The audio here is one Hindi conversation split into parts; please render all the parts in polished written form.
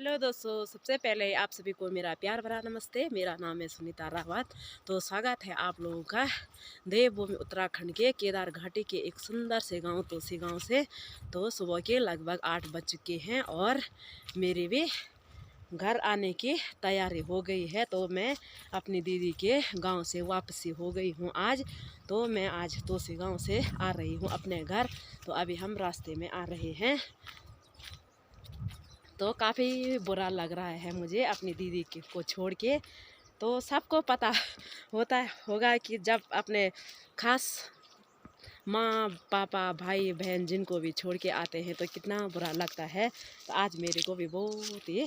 हेलो दोस्तों, सबसे पहले आप सभी को मेरा प्यार भरा नमस्ते। मेरा नाम है सुनीता रावत। तो स्वागत है आप लोगों का देवभूमि उत्तराखंड के केदार घाटी के एक सुंदर से गांव तोसी गांव से। तो सुबह के लगभग 8 बज चुके हैं और मेरी भी घर आने की तैयारी हो गई है। तो मैं अपनी दीदी के गांव से वापसी हो गई हूं आज। तो मैं आज तोसी गांव से आ रही हूं अपने घर। तो अभी हम रास्ते में आ रहे हैं। तो काफ़ी बुरा लग रहा है मुझे अपनी दीदी को छोड़ के। तो सबको पता होता होगा कि जब अपने खास माँ पापा भाई बहन जिनको भी छोड़ के आते हैं तो कितना बुरा लगता है। तो आज मेरे को भी बहुत ही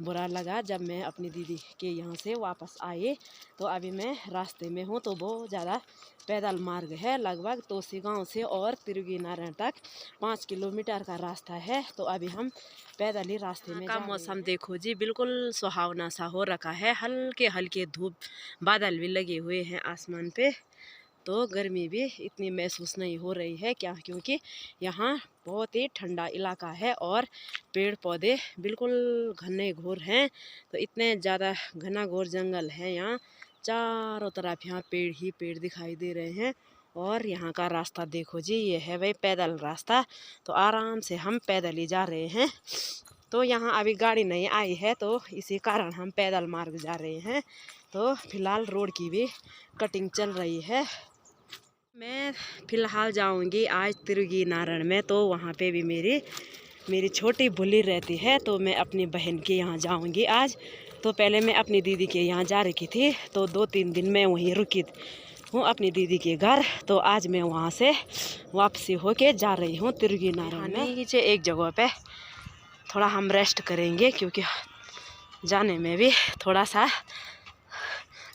बुरा लगा जब मैं अपनी दीदी के यहाँ से वापस आए। तो अभी मैं रास्ते में हूँ। तो बहुत ज़्यादा पैदल मार्ग है, लगभग तोसी गांव से और तिरुगी नारायण तक 5 किलोमीटर का रास्ता है। तो अभी हम पैदल ही रास्ते में का मौसम देखो जी, बिल्कुल सुहावना सा हो रखा है। हल्के हल्के धूप बादल भी लगे हुए हैं आसमान पे। तो गर्मी भी इतनी महसूस नहीं हो रही है क्या, क्योंकि यहाँ बहुत ही ठंडा इलाका है और पेड़ पौधे बिल्कुल घने घोर हैं। तो इतने ज़्यादा घना घोर जंगल है यहाँ, चारों तरफ यहाँ पेड़ ही पेड़ दिखाई दे रहे हैं। और यहाँ का रास्ता देखो जी, ये है भाई पैदल रास्ता। तो आराम से हम पैदल ही जा रहे हैं। तो यहाँ अभी गाड़ी नहीं आई है तो इसी कारण हम पैदल मार्ग जा रहे हैं। तो फिलहाल रोड की भी कटिंग चल रही है। मैं फ़िलहाल जाऊंगी आज तिरुगी नारायण में। तो वहाँ पे भी मेरी छोटी भुल्ली रहती है। तो मैं अपनी बहन के यहाँ जाऊंगी आज। तो पहले मैं अपनी दीदी के यहाँ जा रखी थी, तो 2-3 दिन मैं वहीं रुकी हूँ अपनी दीदी के घर। तो आज मैं वहाँ से वापसी होके जा रही हूँ तिरुगी नारायण में। नीचे एक जगह पे थोड़ा हम रेस्ट करेंगे, क्योंकि जाने में भी थोड़ा सा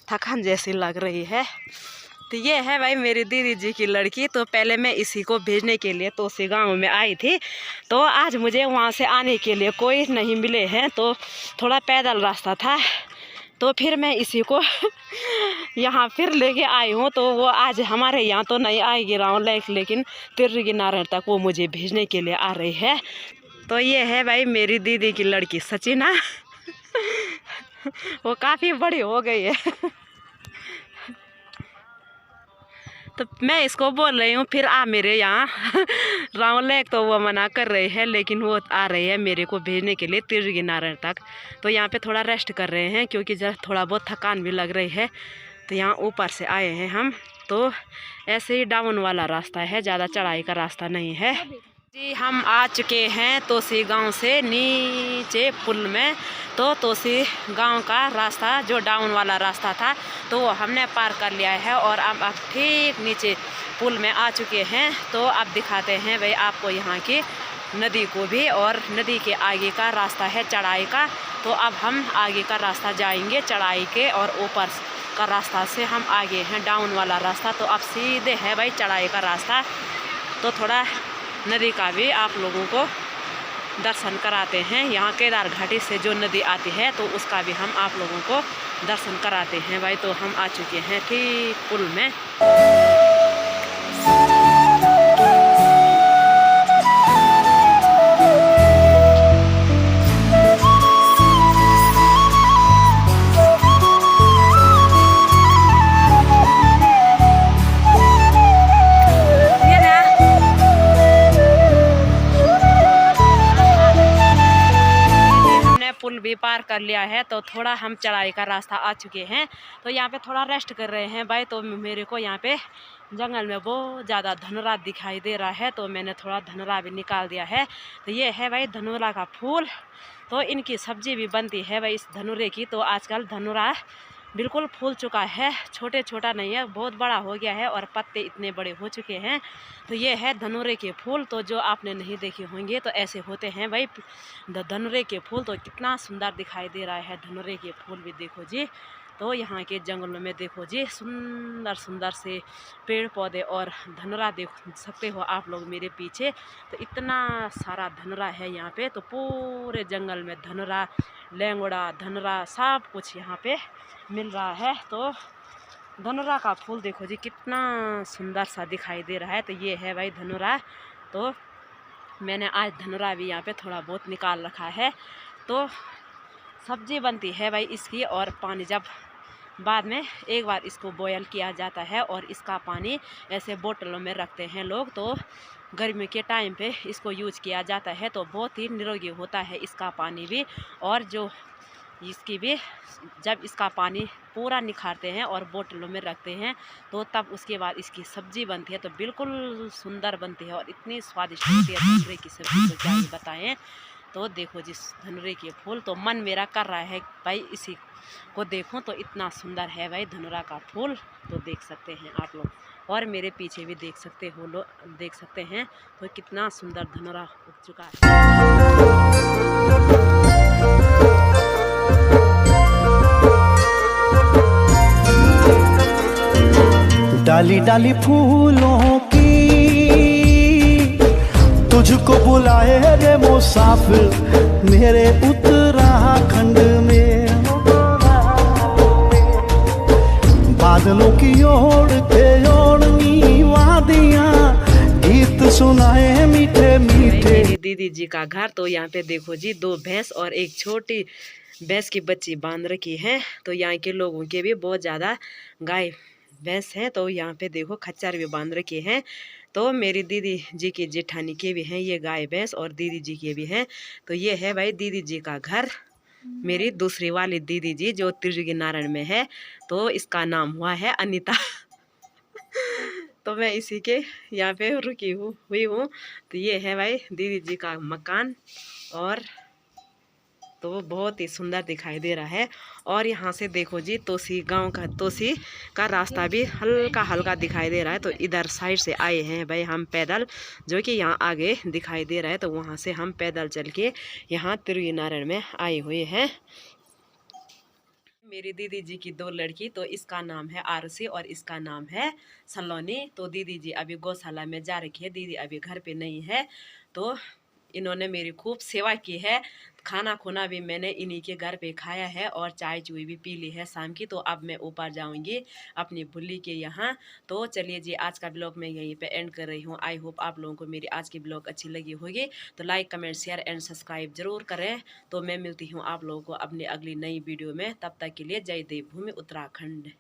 थकान जैसी लग रही है। तो ये है भाई मेरी दीदी जी की लड़की। तो पहले मैं इसी को भेजने के लिए तोसी गांव में आई थी। तो आज मुझे वहाँ से आने के लिए कोई नहीं मिले हैं, तो थोड़ा पैदल रास्ता था। तो फिर मैं इसी को यहाँ फिर लेके आई हूँ। तो वो आज हमारे यहाँ तो नहीं आएगी रावलेक, लेकिन तिरुगी नारायण तक वो मुझे भेजने के लिए आ रही है। तो ये है भाई मेरी दीदी की लड़की सचिना। वो काफ़ी बड़ी हो गई है। तो मैं इसको बोल रही हूँ फिर आ मेरे यहाँ रावलेक। तो वो मना कर रही है, लेकिन वो आ रही है मेरे को भेजने के लिए तिरुगी नारायण तक। तो यहाँ पे थोड़ा रेस्ट कर रहे हैं, क्योंकि जब थोड़ा बहुत थकान भी लग रही है। तो यहाँ ऊपर से आए हैं हम। तो ऐसे ही डाउन वाला रास्ता है, ज़्यादा चढ़ाई का रास्ता नहीं है जी। हम आ चुके हैं तोसी गांव से नीचे पुल में। तो तोसी गांव का रास्ता जो डाउन वाला रास्ता था तो वो हमने पार कर लिया है और अब ठीक नीचे पुल में आ चुके हैं। तो अब दिखाते हैं भाई आपको यहाँ की नदी को भी, और नदी के आगे का रास्ता है चढ़ाई का। तो अब हम आगे का रास्ता जाएंगे चढ़ाई के, और ऊपर का रास्ता से हम आगे हैं डाउन वाला रास्ता। तो अब सीधे है भाई चढ़ाई का रास्ता। तो थोड़ा नदी का भी आप लोगों को दर्शन कराते हैं। यहाँ केदार घाटी से जो नदी आती है तो उसका भी हम आप लोगों को दर्शन कराते हैं भाई। तो हम आ चुके हैं ठीक पुल में। पुल भी पार कर लिया है। तो थोड़ा हम चढ़ाई का रास्ता आ चुके हैं। तो यहाँ पे थोड़ा रेस्ट कर रहे हैं भाई। तो मेरे को यहाँ पे जंगल में बहुत ज़्यादा धनुरा दिखाई दे रहा है, तो मैंने थोड़ा धनुरा भी निकाल दिया है। तो ये है भाई धनुरा का फूल। तो इनकी सब्जी भी बनती है भाई इस धनुरे की। तो आजकल धनुरा बिल्कुल फूल चुका है, छोटा नहीं है, बहुत बड़ा हो गया है और पत्ते इतने बड़े हो चुके हैं। तो ये है धनुरे के फूल। तो जो आपने नहीं देखे होंगे तो ऐसे होते हैं भाई धनुरे के फूल। तो कितना सुंदर दिखाई दे रहा है धनुरे के फूल भी देखो जी। तो यहाँ के जंगलों में देखो जी सुंदर सुंदर से पेड़ पौधे और धनुरा देख सकते हो आप लोग मेरे पीछे। तो इतना सारा धनुरा है यहाँ पे। तो पूरे जंगल में धनुरा, लेंगड़ा, धनुरा सब कुछ यहाँ पे मिल रहा है। तो धनुरा का फूल देखो जी कितना सुंदर सा दिखाई दे रहा है। तो ये है भाई धनुरा। तो मैंने आज धनुरा भी यहाँ पे थोड़ा बहुत निकाल रखा है। तो सब्जी बनती है भाई इसकी। और पानी जब बाद में एक बार इसको बॉयल किया जाता है और इसका पानी ऐसे बोतलों में रखते हैं लोग, तो गर्मी के टाइम पे इसको यूज किया जाता है। तो बहुत ही निरोगी होता है इसका पानी भी। और जो इसकी भी जब इसका पानी पूरा निखारते हैं और बोतलों में रखते हैं तो तब उसके बाद इसकी सब्जी बनती है, तो बिल्कुल सुंदर बनती है और इतनी स्वादिष्ट होती है धनुरे की सब्जी, तो क्या ही बताएं। तो देखो जिस धनुरे के फूल, तो मन मेरा कर रहा है भाई इसी को देखूं, तो इतना सुंदर है भाई धनुरा का फूल। तो देख सकते हैं आप लोग, और मेरे पीछे भी देख सकते हो लोग, देख सकते हैं तो कितना सुंदर धनुरा उग चुका है। डाली डाली फूलों की तुझको बुलाए रे मुसाफिर मेरे उत्तराखंड में। बादलों की ओर के ओढ़नी वादियां गीत सुनाए मीठे मीठे। मेरी दीदी जी का घर, तो यहाँ पे देखो जी 2 भैंस और एक छोटी भैंस की बच्ची बांध रखी है। तो यहाँ के लोगों के भी बहुत ज़्यादा गाय भैंस हैं। तो यहाँ पे देखो खच्चर भी बांध रखे हैं। तो मेरी दीदी जी की जेठानी के भी हैं ये गाय भैंस, और दीदी जी के भी हैं। तो ये है भाई दीदी जी का घर। मेरी दूसरी वाली दीदी जी जो त्रिजुगी नारायण में है, तो इसका नाम हुआ है अनीता। तो मैं इसी के यहाँ पे रुकी हुई हूँ। तो ये है भाई दीदी जी का मकान, और तो बहुत ही सुंदर दिखाई दे रहा है। और यहाँ से देखो जी तोसी गांव का, तोसी का रास्ता भी हल्का हल्का दिखाई दे रहा है। तो इधर साइड से आए हैं भाई हम पैदल, जो कि यहाँ आगे दिखाई दे रहा है। तो वहाँ से हम पैदल चल के यहाँ त्रिजुगी नारायण में आए हुए हैं। मेरी दीदी जी की 2 लड़की, तो इसका नाम है आरुषि और इसका नाम है सलोनी। तो दीदी जी अभी गौशाला में जा रखी है, दीदी अभी घर पे नहीं है। तो इन्होंने मेरी खूब सेवा की है। खाना खुना भी मैंने इन्हीं के घर पे खाया है और चाय चुई भी पी ली है शाम की। तो अब मैं ऊपर जाऊंगी अपनी बुल्ली के यहाँ। तो चलिए जी आज का ब्लॉग मैं यहीं पे एंड कर रही हूँ। आई होप आप लोगों को मेरी आज की ब्लॉग अच्छी लगी होगी। तो like comment share and subscribe जरूर करें। तो मैं मिलती हूँ आप लोगों को अपनी अगली नई वीडियो में। तब तक के लिए जय देवभूमि उत्तराखंड।